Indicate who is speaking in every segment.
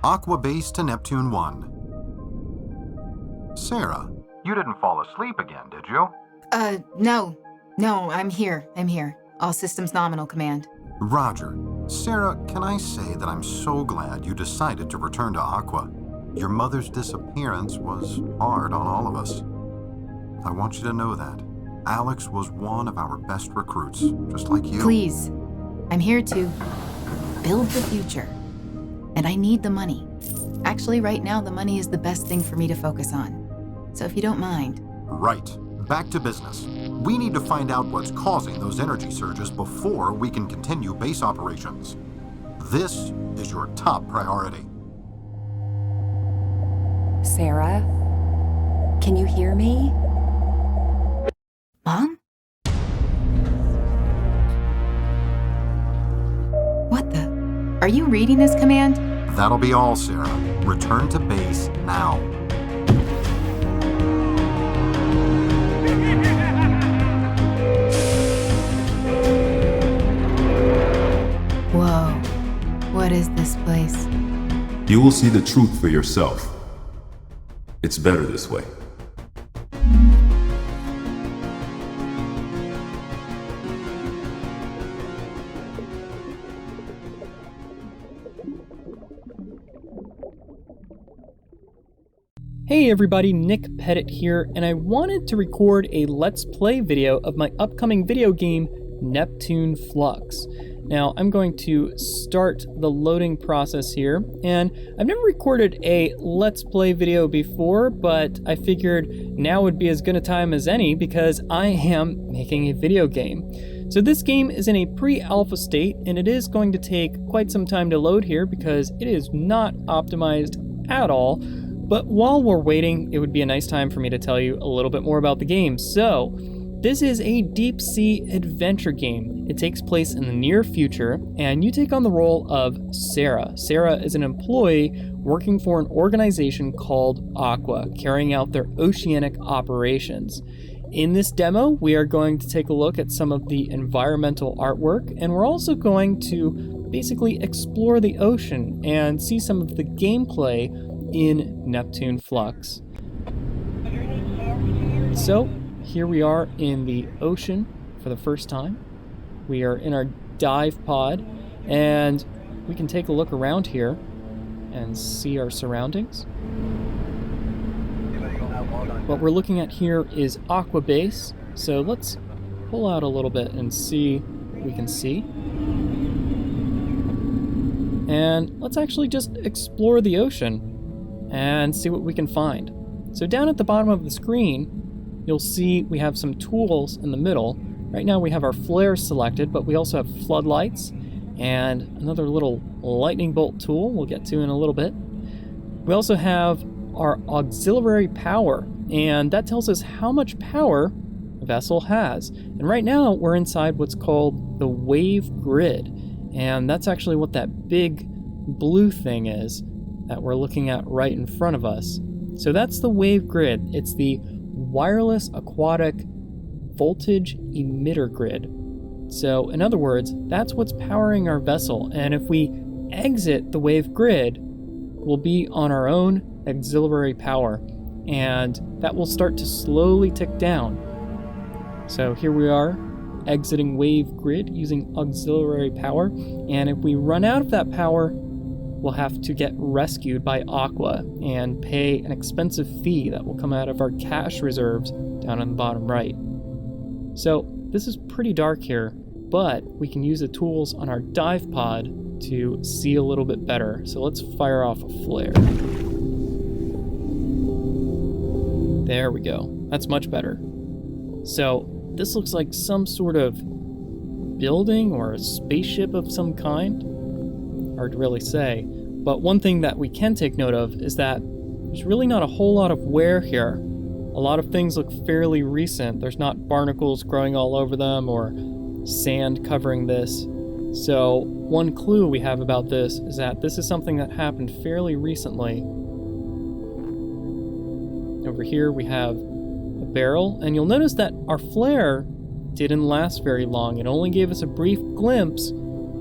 Speaker 1: Aqua Base to Neptune 1. Sarah, you didn't fall asleep again, did you?
Speaker 2: No. No, I'm here. All systems nominal, Command.
Speaker 1: Roger. Sarah, can I say that I'm so glad you decided to return to Aqua? Your mother's disappearance was hard on all of us. I want you to know that. Alex was one of our best recruits, just like you.
Speaker 2: Please. I'm here to build the future. And I need the money. Actually, right now, the money is the best thing for me to focus on. So if you don't mind.
Speaker 1: Right. Back to business. We need to find out what's causing those energy surges before we can continue base operations. This is your top priority.
Speaker 3: Sarah? Can you hear me?
Speaker 2: Mom? What the? Are you reading this, Command?
Speaker 1: That'll be all, Sarah. Return to base now.
Speaker 2: Whoa. What is this place?
Speaker 4: You will see the truth for yourself. It's better this way.
Speaker 5: Hey everybody, Nick Pettit here, and I wanted to record a Let's Play video of my upcoming video game, Neptune Flux. Now, I'm going to start the loading process here, and I've never recorded a Let's Play video before, but I figured now would be as good a time as any because I am making a video game. So this game is in a pre-alpha state, and it is going to take quite some time to load here because it is not optimized at all. But while we're waiting, it would be a nice time for me to tell you a little bit more about the game. So, this is a deep sea adventure game. It takes place in the near future, and you take on the role of Sarah. Sarah is an employee working for an organization called Aqua, carrying out their oceanic operations. In this demo, we are going to take a look at some of the environmental artwork, and we're also going to basically explore the ocean and see some of the gameplay in Neptune Flux. So, here we are in the ocean for the first time. We are in our dive pod, and we can take a look around here and see our surroundings. What we're looking at here is Aqua Base, so let's pull out a little bit and see what we can see. And let's actually just explore the ocean and see what we can find. So down at the bottom of the screen, you'll see we have some tools in the middle. Right now we have our flares selected, but we also have floodlights and another little lightning bolt tool we'll get to in a little bit. We also have our auxiliary power, and that tells us how much power the vessel has. And right now we're inside what's called the wave grid, and that's actually what that big blue thing is that we're looking at right in front of us. So that's the wave grid. It's the wireless aquatic voltage emitter grid. So in other words, that's what's powering our vessel. And if we exit the wave grid, we'll be on our own auxiliary power. And that will start to slowly tick down. So here we are, exiting wave grid using auxiliary power. And if we run out of that power, we'll have to get rescued by Aqua and pay an expensive fee that will come out of our cash reserves down on the bottom right. So this is pretty dark here, but we can use the tools on our dive pod to see a little bit better. So let's fire off a flare. There we go. That's much better. So this looks like some sort of building or a spaceship of some kind. Hard to really say, but one thing that we can take note of is that there's really not a whole lot of wear here. A lot of things look fairly recent. There's not barnacles growing all over them or sand covering this. So one clue we have about this is that this is something that happened fairly recently. Over here we have a barrel, and you'll notice that our flare didn't last very long. It only gave us a brief glimpse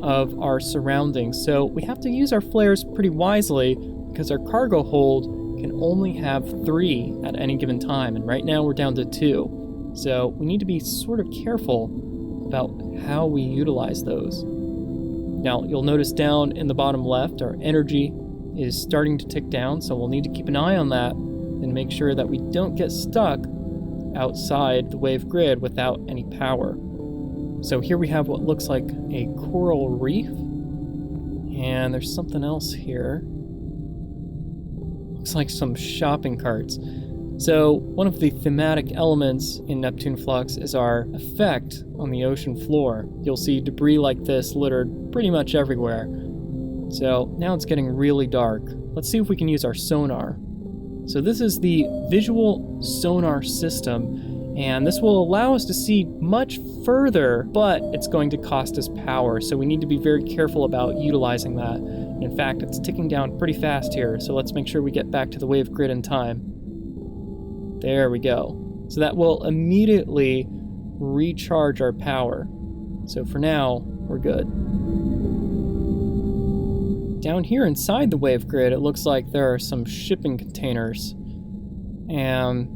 Speaker 5: of our surroundings. So we have to use our flares pretty wisely because our cargo hold can only have 3 at any given time, and right now we're down to 2. So we need to be sort of careful about how we utilize those. Now, you'll notice down in the bottom left, our energy is starting to tick down, so we'll need to keep an eye on that and make sure that we don't get stuck outside the wave grid without any power. So here we have what looks like a coral reef, and there's something else here. Looks like some shopping carts. So one of the thematic elements in Neptune Flux is our effect on the ocean floor. You'll see debris like this littered pretty much everywhere. So now it's getting really dark. Let's see if we can use our sonar. So this is the visual sonar system, and this will allow us to see much further, but it's going to cost us power, so we need to be very careful about utilizing that. In fact, it's ticking down pretty fast here, so let's make sure we get back to the wave grid in time. There we go. So that will immediately recharge our power. So for now, we're good. Down here inside the wave grid, it looks like there are some shipping containers. And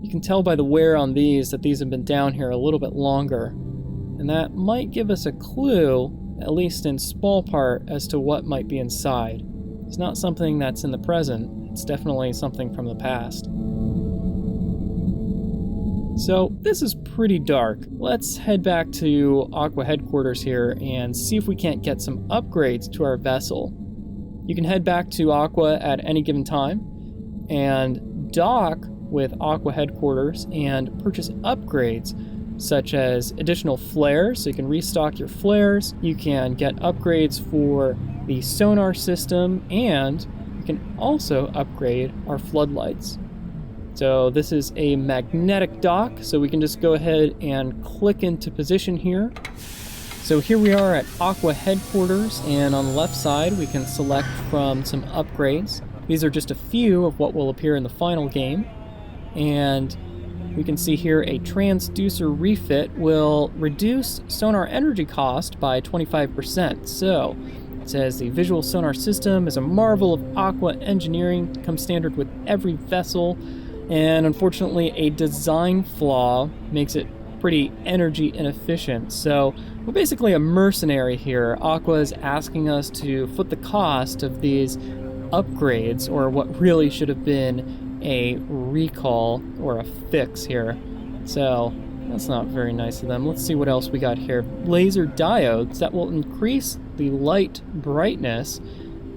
Speaker 5: you can tell by the wear on these that these have been down here a little bit longer. And that might give us a clue, at least in small part, as to what might be inside. It's not something that's in the present, it's definitely something from the past. So this is pretty dark. Let's head back to Aqua headquarters here and see if we can't get some upgrades to our vessel. You can head back to Aqua at any given time and dock with Aqua headquarters and purchase upgrades such as additional flares, so you can restock your flares. You can get upgrades for the sonar system, and you can also upgrade our floodlights. So this is a magnetic dock, so we can just go ahead and click into position here. So here we are at Aqua headquarters, and on the left side we can select from some upgrades. These are just a few of what will appear in the final game. And we can see here a transducer refit will reduce sonar energy cost by 25%. So it says the visual sonar system is a marvel of Aqua engineering, comes standard with every vessel, and unfortunately a design flaw makes it pretty energy inefficient. So we're basically a mercenary here. Aqua is asking us to foot the cost of these upgrades, or what really should have been a recall or a fix here. So that's not very nice of them. Let's see what else we got here. Laser diodes that will increase the light brightness.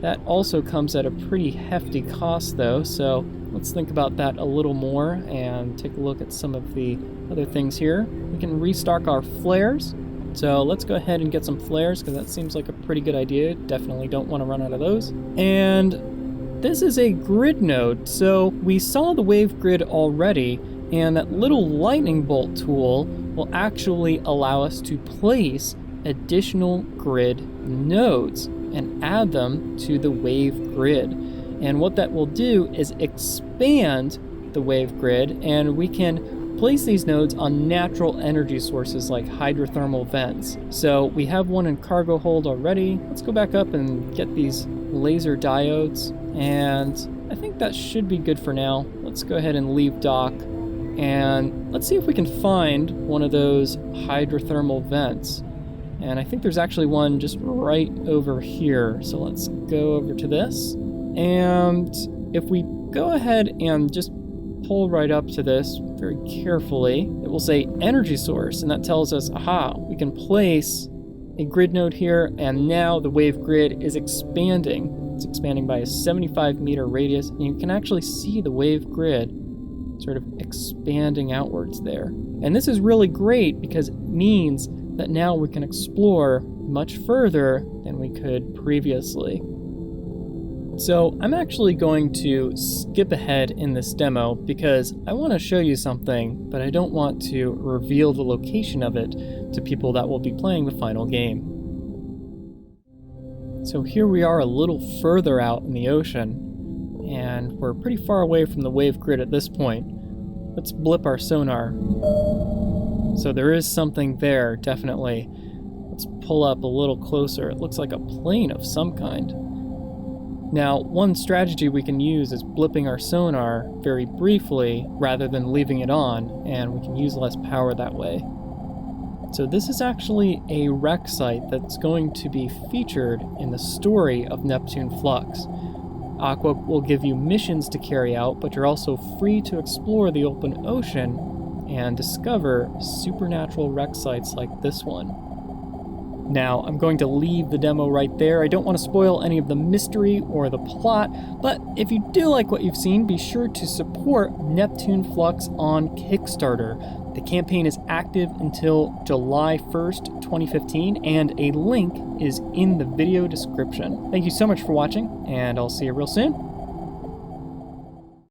Speaker 5: That also comes at a pretty hefty cost though, so let's think about that a little more and take a look at some of the other things here. We can restock our flares. So let's go ahead and get some flares because that seems like a pretty good idea. Definitely don't want to run out of those. And this is a grid node. So we saw the wave grid already, and that little lightning bolt tool will actually allow us to place additional grid nodes and add them to the wave grid. And what that will do is expand the wave grid, and we can place these nodes on natural energy sources like hydrothermal vents. So we have one in cargo hold already. Let's go back up and get these laser diodes, and I think that should be good for now. Let's go ahead and leave dock, and let's see if we can find one of those hydrothermal vents. And I think there's actually one just right over here. So let's go over to this. And if we go ahead and just pull right up to this very carefully, it will say energy source. And that tells us, aha, we can place a grid node here. And now the wave grid is expanding. It's expanding by a 75-meter radius. And you can actually see the wave grid sort of expanding outwards there. And this is really great because it means that now we can explore much further than we could previously. So I'm actually going to skip ahead in this demo because I want to show you something, but I don't want to reveal the location of it to people that will be playing the final game. So here we are a little further out in the ocean, and we're pretty far away from the wave grid at this point. Let's blip our sonar. So there is something there, definitely. Let's pull up a little closer. It looks like a plane of some kind. Now, one strategy we can use is blipping our sonar very briefly rather than leaving it on, and we can use less power that way. So this is actually a wreck site that's going to be featured in the story of Neptune Flux. Aqua will give you missions to carry out, but you're also free to explore the open ocean and discover supernatural wreck sites like this one. Now, I'm going to leave the demo right there. I don't want to spoil any of the mystery or the plot, but if you do like what you've seen, be sure to support Neptune Flux on Kickstarter. The campaign is active until July 1st, 2015, and a link is in the video description. Thank you so much for watching, and I'll see you real soon.